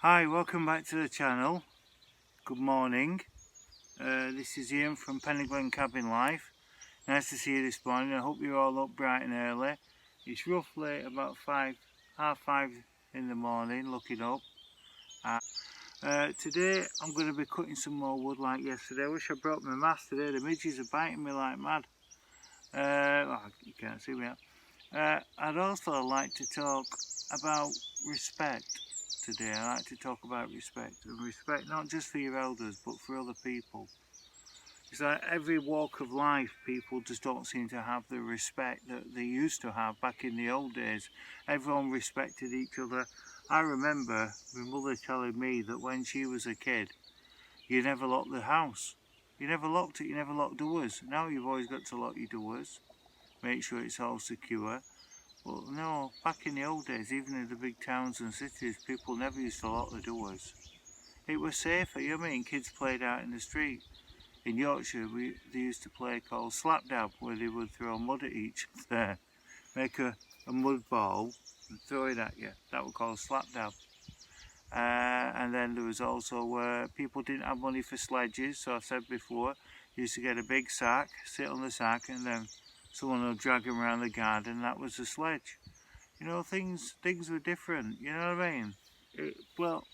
Hi, welcome back to the channel. Good morning. This is Ian from Pennyglen Cabin Life. Nice to see you this morning. I hope you're all up bright and early. It's roughly about half five in the morning, looking up. Today I'm going to be cutting some more wood like yesterday. I wish I brought my mask today. The midges are biting me like mad. You can't see me now. I'd also like to talk about respect today. I like to talk about respect, and respect not just for your elders but for other people. It's like every walk of life, people just don't seem to have the respect that they used to have back in the old days. Everyone respected each other. I remember my mother telling me that when she was a kid, you never locked the house. You never locked it, you never locked doors. Now you've always got to lock your doors, make sure it's all secure. Well, no, back in the old days, even in the big towns and cities, people never used to lock the doors. It was safer, you know what I mean? Kids played out in the street. In Yorkshire, they used to play called slapdab, where they would throw mud at each other, make a mud ball and throw it at you. That was called slapdab. And then there was also where people didn't have money for sledges, so I said before, you used to get a big sack, sit on the sack, and then someone would drag them around the garden. That was the sledge. You know, things were different. You know what I mean? Well,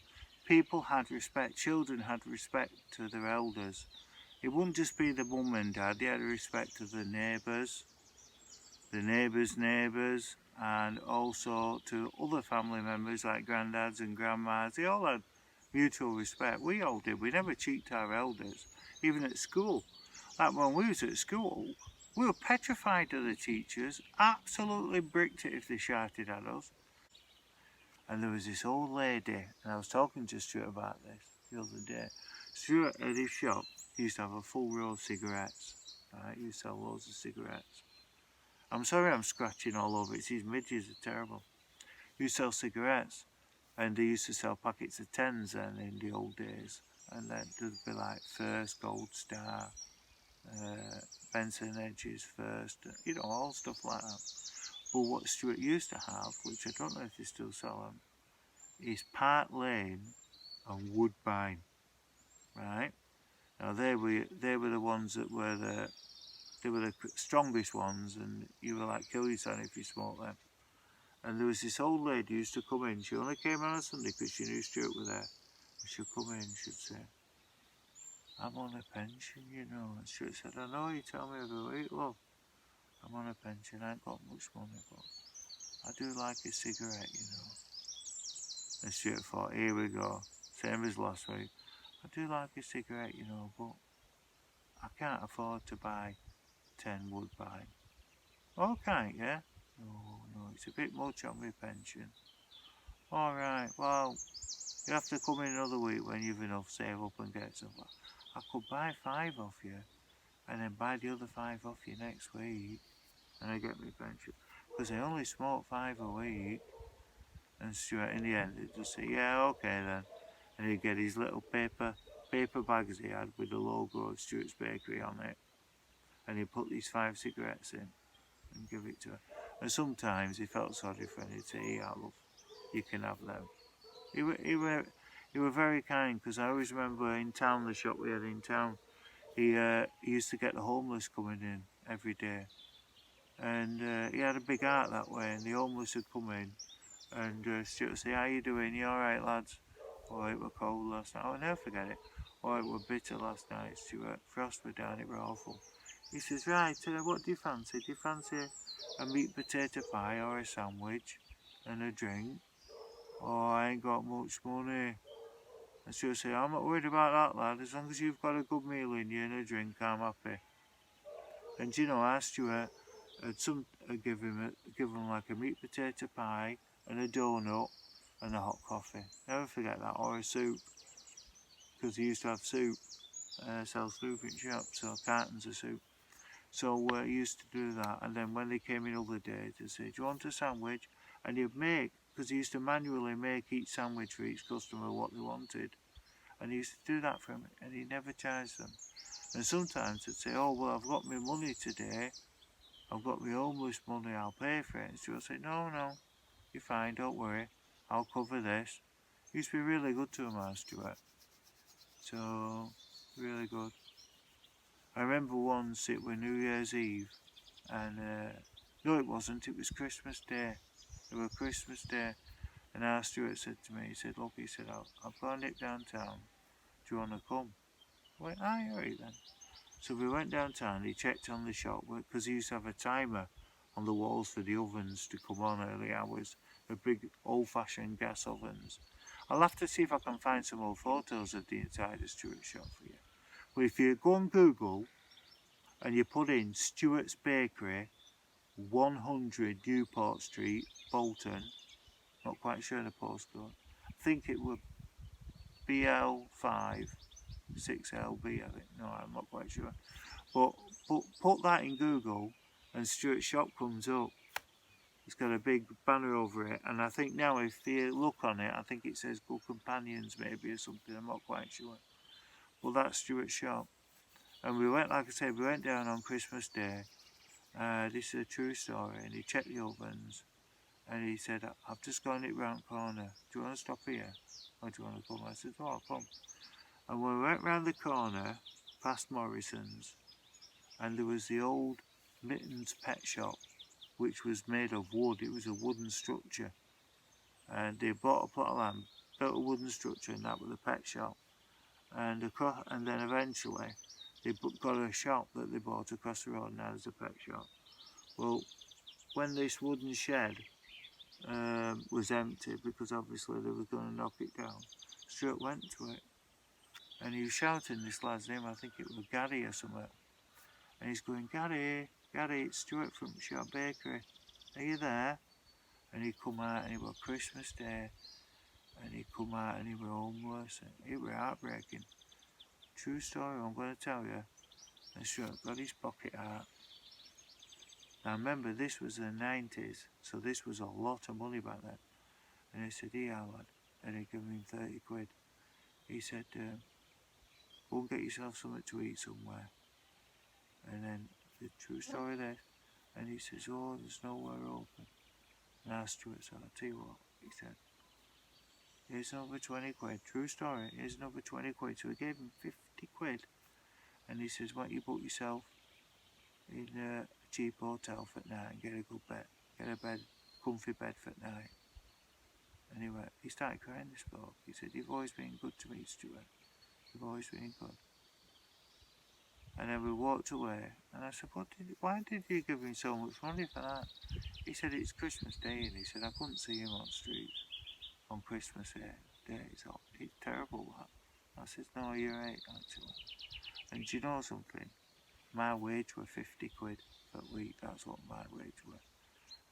people had respect. Children had respect to their elders. It wouldn't just be the mum and dad. They had respect to the neighbours, neighbours, and also to other family members like granddads and grandmas. They all had mutual respect. We all did. We never cheeked our elders, even at school. Like when we was at school, we were petrified of the teachers, absolutely bricked it if they shouted at us. And there was this old lady, and I was talking to Stuart about this the other day. Stuart at his shop used to have a full row of cigarettes. Right? He used to sell loads of cigarettes. I'm sorry I'm scratching all over. It's these midges are terrible. He used to sell cigarettes, and they used to sell packets of tens then in the old days. And then there'd be like First, Gold Star, Benson Hedges First, you know, all stuff like that. But what Stuart used to have, which I don't know if they still sell them, is Park Lane and Woodbine. Right? Now they were the ones that were the strongest ones, and you were like kill yourself if you smoked them. And there was this old lady who used to come in. She only came on a Sunday because she knew Stuart was there. And she'd come in and she'd say, "I'm on a pension, you know." And Stuart said, "I know, you tell me every week, love. I'm on a pension, I ain't got much money, but I do like a cigarette, you know." And Stuart thought, here we go, same as last week. "I do like a cigarette, you know, but I can't afford to buy 10 Woodbine." "Oh, can't you?" No, it's a bit much on my pension." "Alright, well, you have to come in another week when you've enough, save up and get some." "I could buy 5 off you, and then buy the other 5 off you next week, and I get my pension. Because I only smoke 5 a week." And Stuart, in the end, he'd just say, "Yeah, okay then." And he'd get his little paper bags he had with the logo of Stuart's Bakery on it. And he'd put these 5 cigarettes in and give it to her. And sometimes he felt sorry for her, and he'd say, "Yeah, love, you can have them." He were very kind, because I always remember in town, the shop we had in town, he used to get the homeless coming in every day. And he had a big heart that way, and the homeless would come in, and Stuart would say, "How you doing? You alright, lads?" "Oh, it were cold last night." "Oh, I'll never forget it." "Oh, it were bitter last night, Stuart. Frost were down, it were awful." He says, "Right, what do you fancy? Do you fancy a meat potato pie or a sandwich and a drink?" "Oh, I ain't got much money." And Stuart said, "I'm not worried about that, lad. As long as you've got a good meal in you and a drink, I'm happy." And you know, our Stuart had give him like a meat potato pie and a donut and a hot coffee. Never forget that. Or a soup, because he used to have soup, sell soup in shops, so cartons of soup. So he used to do that, and then when they came in other days, they'd say, "Do you want a sandwich?" And he'd make, because he used to manually make each sandwich for each customer what they wanted. And he used to do that for them, and he never charged them. And sometimes they'd say, "Oh, well, I've got my money today. I've got my homeless money, I'll pay for it." And Stuart said, "No, you're fine, don't worry. I'll cover this." He used to be really good to him, Stuart. So, really good. I remember once it was New Year's Eve, and no, it wasn't. It was Christmas Day. It was Christmas Day, and our Stuart said to me, he said, "Look," he said, "I've got to nip downtown. Do you want to come?" I went, "Aye, alright then." So we went downtown. He checked on the shop because he used to have a timer on the walls for the ovens to come on early hours. The big old-fashioned gas ovens. I'll have to see if I can find some old photos of the inside of Stuart's shop for you. But if you go on Google and you put in Stuart's Bakery, 100 Newport Street, Bolton, not quite sure the postcode. I think it would BL5 6LB, I think. No, I'm not quite sure. But put that in Google and Stuart's shop comes up. It's got a big banner over it, and I think now if you look on it, I think it says Good Companions maybe or something, I'm not quite sure. But that's Stuart's shop. And we went, like I said, we went down on Christmas Day. This is a true story, and he checked the ovens, and he said, "I've just gone it round corner. Do you want to stop here? Or do you want to come?" I said, "Oh, I'll come." And when we went round the corner, past Morrison's, and there was the old Mittens Pet Shop, which was made of wood. It was a wooden structure. And they bought a plot of land, built a wooden structure, and that was the pet shop. And then eventually, they got a shop that they bought across the road, now there's a pet shop. Well, when this wooden shed was empty, because obviously they were going to knock it down, Stuart went to it. And he was shouting this lad's name, I think it was Gary or something. And he's going, "Gary, Gary, it's Stuart from Shop Bakery. Are you there?" And he come out, and it was Christmas Day. And he come out, and he were homeless. And it were heartbreaking. True story, I'm going to tell you. And Stuart got his pocket out. Now remember, this was the 90s, so this was a lot of money back then. And he said, "Here, lad." And he gave him 30 quid. He said, "Go and get yourself something to eat somewhere." And then the true story there. And he says, "Oh, there's nowhere open." And I asked Stuart, so I'll tell you what, he said, "Here's another 20 quid. True story, here's another 20 quid. So he gave him 50 quid. And he says, "Why don't you book yourself in a cheap hotel for night and get a good bed, get a bed, comfy bed for night." Anyway, he started crying, this bloke. He said, "You've always been good to me, Stuart. You've always been good." And then we walked away, and I said, "Why did you give me so much money for that?" He said, "It's Christmas Day," and he said, "I couldn't see him on the streets on Christmas Day. It's terrible, that." I said, "No, you're right, actually." And do you know something? My wage were 50 quid per week. That's what my wage were.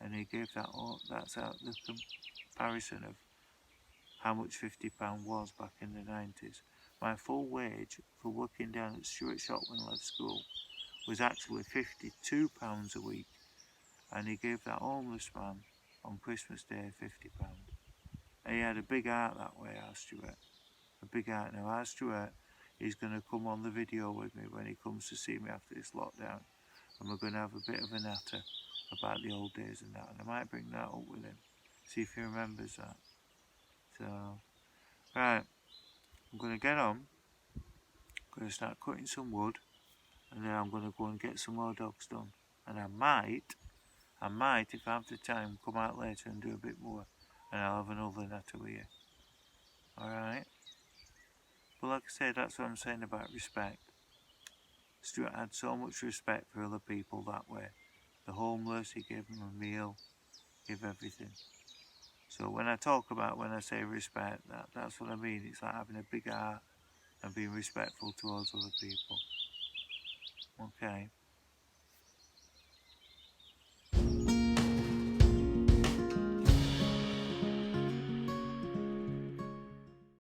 And he gave that all. That's out the comparison of how much £50 was back in the 90s. My full wage for working down at Stuart Shop when I left school was actually £52 a week. And he gave that homeless man on Christmas Day £50. And he had a big heart that way, our Stuart. A big heart. Now, our Stuart is going to come on the video with me when he comes to see me after this lockdown. And we're going to have a bit of a natter about the old days and that. And I might bring that up with him. See if he remembers that. So, right. I'm going to get on. I'm going to start cutting some wood. And then I'm going to go and get some more dogs done. And I might, if I have the time, come out later and do a bit more. And I'll have another natter with you. Alright? But like I said, that's what I'm saying about respect. Stuart had so much respect for other people that way. The homeless, he gave them a meal, gave everything. So when I say respect, that's what I mean. It's like having a big heart and being respectful towards other people. Okay.